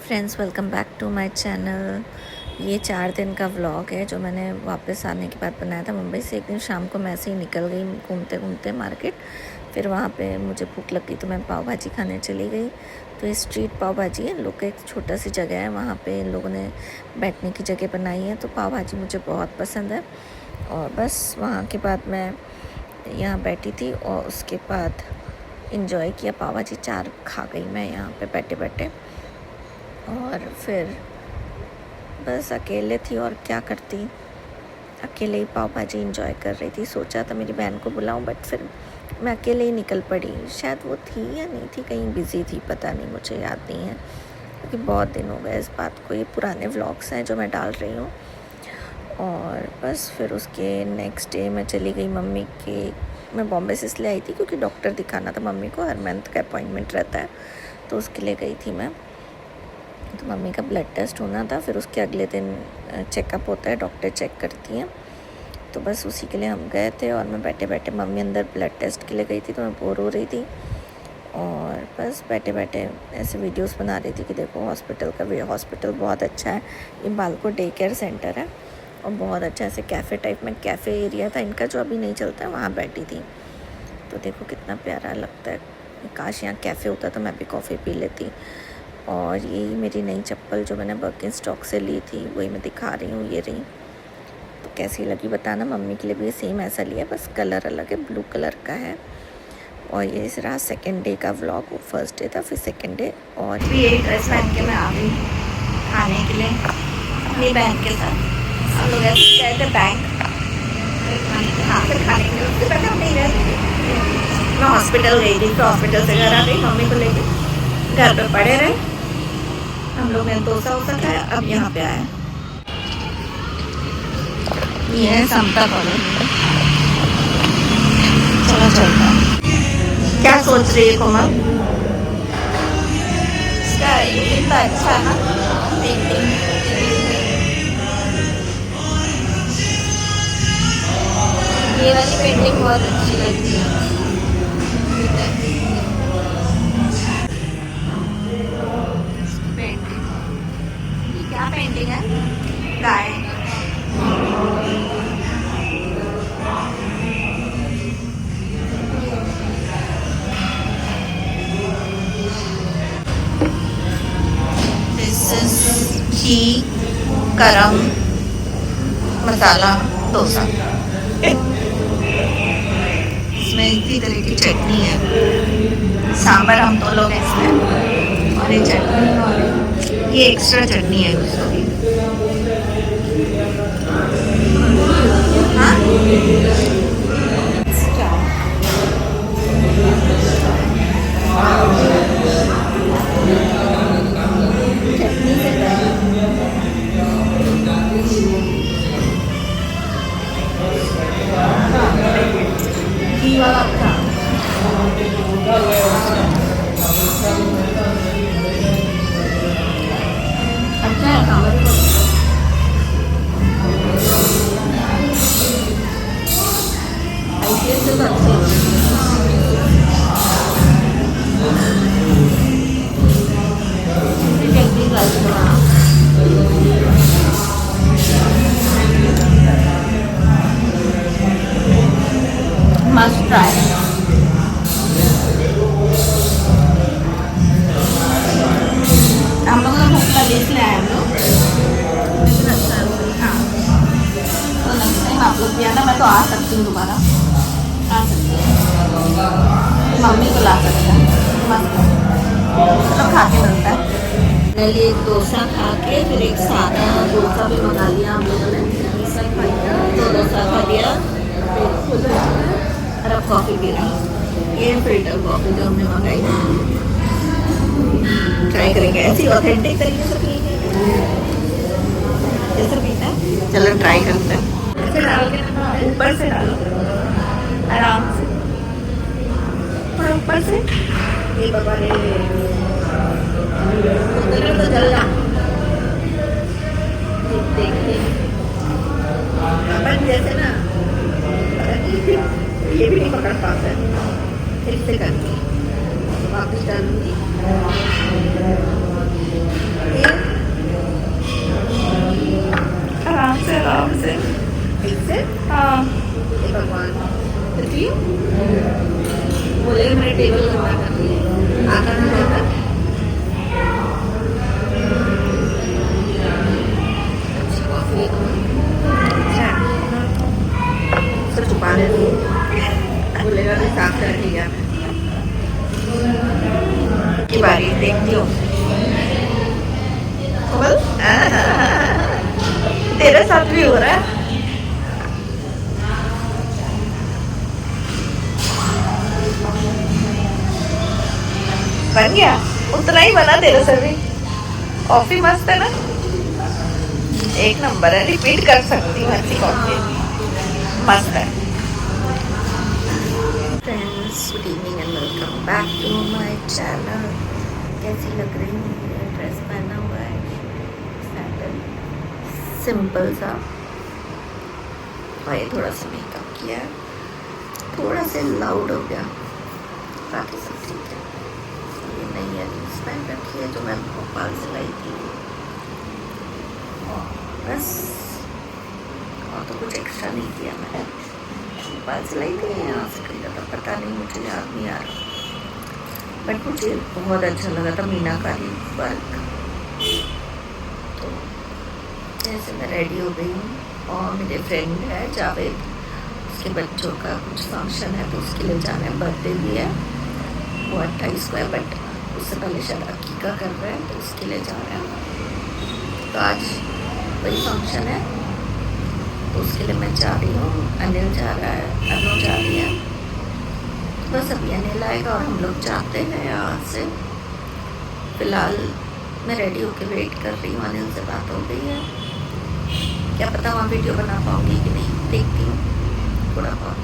Friends, welcome back to my channel. ये 4 दिन का व्लॉग है जो मैंने वापस आने के बाद बनाया था मुंबई से। एक दिन शाम को मैं ऐसे ही निकल गई घूमते घूमते मार्केट। फिर वहाँ पे मुझे भूख लगी तो मैं पाव भाजी खाने चली गई। तो ये स्ट्रीट पाव भाजी है, लोग एक छोटा सी जगह है, वहाँ पे इन लोगों ने बैठने की जगह बनाई है। तो पाव भाजी मुझे बहुत पसंद है। और बस वहाँ के बाद मैं यहाँ बैठी थी और उसके बाद इंजॉय किया। पाव भाजी 4 खा गई मैं यहाँ पे बैठे बैठे। और फिर बस अकेले थी और क्या करती, अकेले ही पाव भाजी इंजॉय कर रही थी। सोचा था मेरी बहन को बुलाऊं, बट फिर मैं अकेले ही निकल पड़ी। शायद वो थी या नहीं थी, कहीं बिज़ी थी, पता नहीं, मुझे याद नहीं है क्योंकि बहुत दिन हो गए इस बात को। ये पुराने व्लॉग्स हैं जो मैं डाल रही हूँ। और बस फिर उसके नेक्स्ट डे मैं चली गई मम्मी के। मैं बॉम्बे से इसलिए आई थी क्योंकि डॉक्टर दिखाना था मम्मी को, हर मंथ का अपॉइंटमेंट रहता है, तो उसके लिए गई थी मैं। तो मम्मी का ब्लड टेस्ट होना था, फिर उसके अगले दिन चेकअप होता है, डॉक्टर चेक करती हैं। तो बस उसी के लिए हम गए थे और मैं बैठे बैठे, मम्मी अंदर ब्लड टेस्ट के लिए गई थी तो मैं बोर हो रही थी और बस बैठे बैठे ऐसे वीडियोस बना रही थी कि देखो हॉस्पिटल का, हॉस्पिटल बहुत अच्छा है। ये बालको डे केयर सेंटर है और बहुत अच्छा ऐसे कैफ़े टाइप में, कैफ़े एरिया था इनका जो अभी नहीं चलता है, वहाँ बैठी थी। तो देखो कितना प्यारा लगता है। काश यहाँ कैफ़े होता तो मैं भी कॉफ़ी पी लेती। और यही मेरी नई चप्पल जो मैंने बर्किन स्टॉक से ली थी, वही मैं दिखा रही हूँ, ये रही। तो कैसी लगी बताना। मम्मी के लिए भी सेम ऐसा लिया, बस कलर अलग है, ब्लू कलर का है। और ये रहा सेकेंड डे का व्लॉग। वो फर्स्ट डे था, फिर सेकेंड डे। और भी यही ड्रेस पहन के मैं आ गई खाने के लिए अपनी बहन के साथ। हम लोग ऐसे गए थे बैंक खाने के लिए। उससे पहले हम नहीं गए, मैं हॉस्पिटल गई थी, तो हॉस्पिटल से घर आ गई, मम्मी को लेके घर पे पड़े रहे। हम लोग ने डोसा वोसा खाया, अब यहाँ पे आया। ये है समता कॉलेज। चलो चलता है। क्या सोच रही है कोमल? इसका ये कितना अच्छा है ना, पेंटिंग। ये वाली पेंटिंग बहुत अच्छी लगती है। क्या पेंटिंग है? गाय। दिस इज घी गरम मसाला डोसा। इसमें इसी तरह की चटनी है, सांभर हम 2 लोग हैं इसमें, और ये चटनी, और ये एक्स्ट्रा चटनी है उसकी। हाँ? चटनी से घी वाला था। अच्छा है। Must try. हम लोग को भूख लगी इसलिए आए हम लोग। हाँ, तो नेक्स्ट टाइम आप लोग भी आना, मैं तो आ सकती हूँ दोबारा, आ सकती हूँ, मम्मी को ला सकता है, मस्त चलो खा के मिलता है। पहले एक डोसा खा के फिर एक सादा डोसा भी मंगा लिया हम लोगों ने। तो डोसा खा लिया और अब कॉफ़ी पी रही हूँ। ये फिल्टर कॉफ़ी जो हमने मंगाई, ट्राई करेंगे ऐसी ऑथेंटिक तरीके से पीएंगे जैसे पीता है। चलो ट्राई करते हैं। ऐसे डाल के ऊपर से डालो आराम से, थोड़ा ऊपर से। ये बाबा रे, तो जल रहा, देखिए अपन जैसे ना, ये भी नहीं पकड़ पाता है, फिर से करती वापस डालूंगी। हो रहा है। बन गया, उतना ही बना तेरे से भी। कॉफी मस्त है ना, एक नंबर है, रिपीट कर सकती हूँ ऐसी कॉफी, मस्त है। Friends, good evening and welcome back to my channel. कैसी लग रही हूँ? ये ड्रेस पहना हुआ है, सैंडल, सिंपल सा, और ये थोड़ा सा मेकअप किया है, थोड़ा सा लाउड हो गया, बाकी सब ठीक है। ये नई ईयरिंग्स पहन रखी है जो मैं भोपाल से लाई थी, और बस, और तो कुछ एक्स्ट्रा नहीं किया मैंने। भोपाल से लाई थी, यहाँ से खरीदा था, पता नहीं, मुझे याद नहीं आ रहा, बट मुझे बहुत अच्छा लगा था मीनाकारी वर्क। तो जैसे मैं रेडी हो गई हूँ, और मेरे फ्रेंड है जावेद, उसके बच्चों का कुछ फंक्शन है तो उसके लिए जाना है, बर्थडे भी है, वो 28 को है, बट उससे पहले शायद अकीका कर रहे हैं तो उसके लिए जा रहे हैं। तो आज वही फंक्शन है तो उसके लिए मैं जा रही हूँ। अनिल जा रहा है, अनु जा रही है, बस अभी अनिल आएगा और हम लोग जाते हैं यहाँ से। फ़िलहाल मैं रेडी होकर वेट कर रही हूँ, अनिल से बात हो गई है, क्या पता वहाँ वीडियो बना पाऊँगी कि नहीं, देखती हूँ थोड़ा बहुत,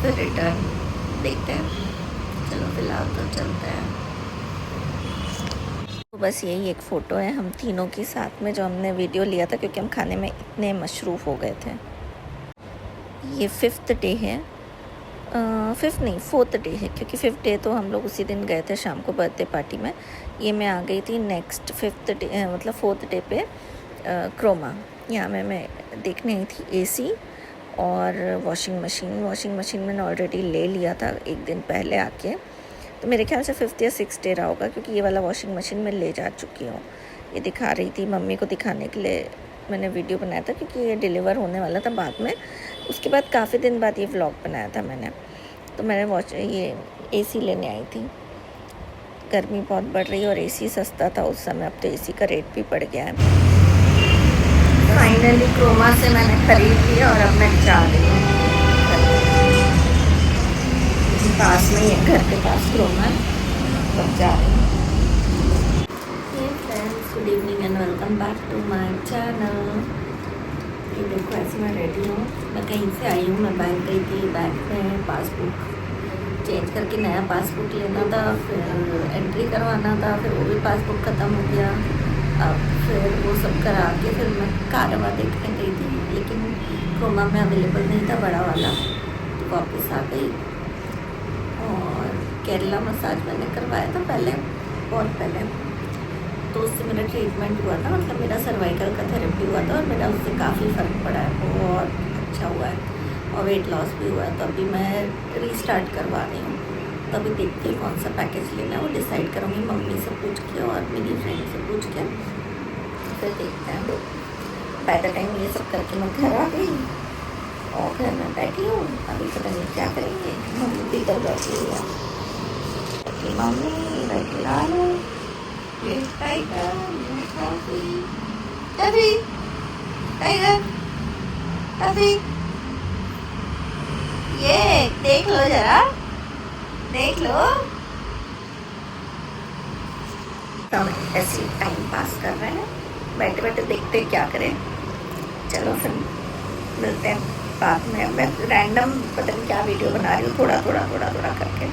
फिर रिटर्न देखते हैं। चलो फिलहाल तो चलते हैं। तो बस यही एक फ़ोटो है हम तीनों के साथ में जो हमने वीडियो लिया था, क्योंकि हम खाने में इतने मशरूफ़ हो गए थे। ये 5th डे है, 5th नहीं 4th डे है, क्योंकि 5th डे तो हम लोग उसी दिन गए थे शाम को बर्थडे पार्टी में। ये मैं आ गई थी नेक्स्ट 5th डे, मतलब 4th डे पे क्रोमा। यहाँ मैं देखने आई थी एसी और वॉशिंग मशीन मैंने ऑलरेडी ले लिया था एक दिन पहले आके, तो मेरे ख्याल से 5th या 6th डे रहा होगा, क्योंकि ये वाला वॉशिंग मशीन मैं ले जा चुकी हूँ। ये दिखा रही थी मम्मी को, दिखाने के लिए मैंने वीडियो बनाया था, क्योंकि ये डिलीवर होने वाला था बाद में। उसके बाद काफ़ी दिन बाद ये व्लॉग बनाया था मैंने। तो मैंने ये एसी लेने आई थी, गर्मी बहुत बढ़ रही है और एसी सस्ता था उस समय, अब तो एसी का रेट भी बढ़ गया है। फाइनली क्रोमा से मैंने ख़रीद लिया और अब मैं जा रही हूँ, पास में ही है, घर के पास क्रोमा है, तब जा रही हूँ। Hey friends, good evening and welcome back to my channel. ये देखो ऐसे मैं रेडी हूँ, मैं कहीं से आई हूँ, मैं बैंक गई थी, बैंक में पासबुक चेंज करके नया पासबुक लेना था, फिर एंट्री करवाना था, फिर वो भी पासबुक ख़त्म हो गया। अब फिर वो सब करा के फिर मैं कारवा देखने गई थी, लेकिन क्रोमा में अवेलेबल नहीं था बड़ा वाला, तो वापस आ गई। और केरला मसाज मैंने करवाया था पहले, बहुत पहले, तो उससे मेरा ट्रीटमेंट हुआ था, मतलब मेरा सर्वाइकल का थेरेपी हुआ था और मेरा उससे काफ़ी फ़र्क पड़ा है, बहुत अच्छा हुआ है, और वेट लॉस भी हुआ है। तो अभी मैं रीस्टार्ट करवा रही हूँ, तो अभी देखती हूँ कौन सा पैकेज लेना है, वो डिसाइड करूँगी मम्मी से पूछ के और मेरी फ्रेंड से पूछ के, फिर देखते हैं। बाय द टाइम ये सब करके मैं घर आ गई और घर में बैठी हूँ, अभी पता नहीं क्या करेंगे, मम्मी भी कर बैठी हुई है, मम्मी बैठी ला लो, ये टाइगर, अभी टाइगर, अभी ये देख लो जरा, देख लो। तो ऐसे टाइम पास कर रहे हैं, बैठे बैठे देखते क्या करें। चलो फिर मिलते हैं बाद में। मैं रैंडम पता नहीं क्या वीडियो बना रही हूँ, थोड़ा करके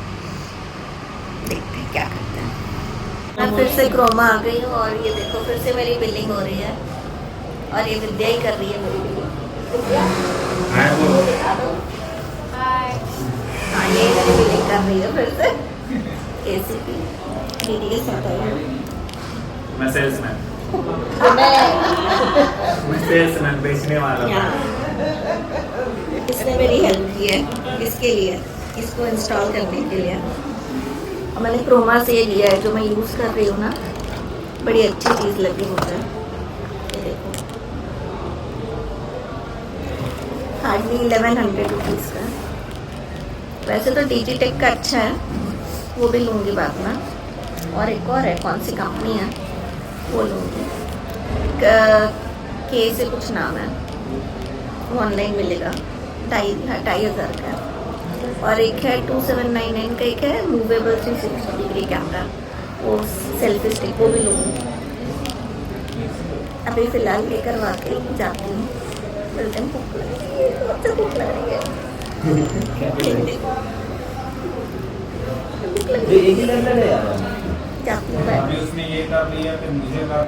देखते हैं क्या करते हैं। मैं फिर से क्रोमा आ गई हूँ और ये देखो फिर से मेरी बिलिंग हो रही है, और ये विद्या ही कर रही है मेरी बिलिंग। हाँ, ये मेरी बिलिंग कर रही है फिर से, एसीपी दीदी के साथ आई हूँ। मैं सेल्समैन, बेचने वाला। इसने मेरी हेल्प की है इसके लिए, इसको इंस्टॉल करने के लिए। और मैंने क्रोमा से ये लिया है जो मैं यूज़ कर रही हूँ ना, बड़ी अच्छी चीज़ लगी मुझे। ये देखो, हार्डली 1100 रुपीज़ का। वैसे तो DG टेक का अच्छा है, वो भी लूँगी बाद में। और एक और है, कौन सी कंपनी है वो लूँगी, के से कुछ नाम है, वो ऑनलाइन मिलेगा, 2,500 का है। और एक है 2799 का, एक है मूवेबल 360 डिग्री कैमरा, वो सेल्फी स्टिक, वो भी लूँगी। अभी फ़िलहाल ये करवा के जाती हूँ, मिलते हैं। भूख लगी है, बहुत ज़्यादा भूख लग रही है। एक ही लड़का है यार। जाती हूँ, बाय। अभी उसने ये कर लिया फिर मुझे कर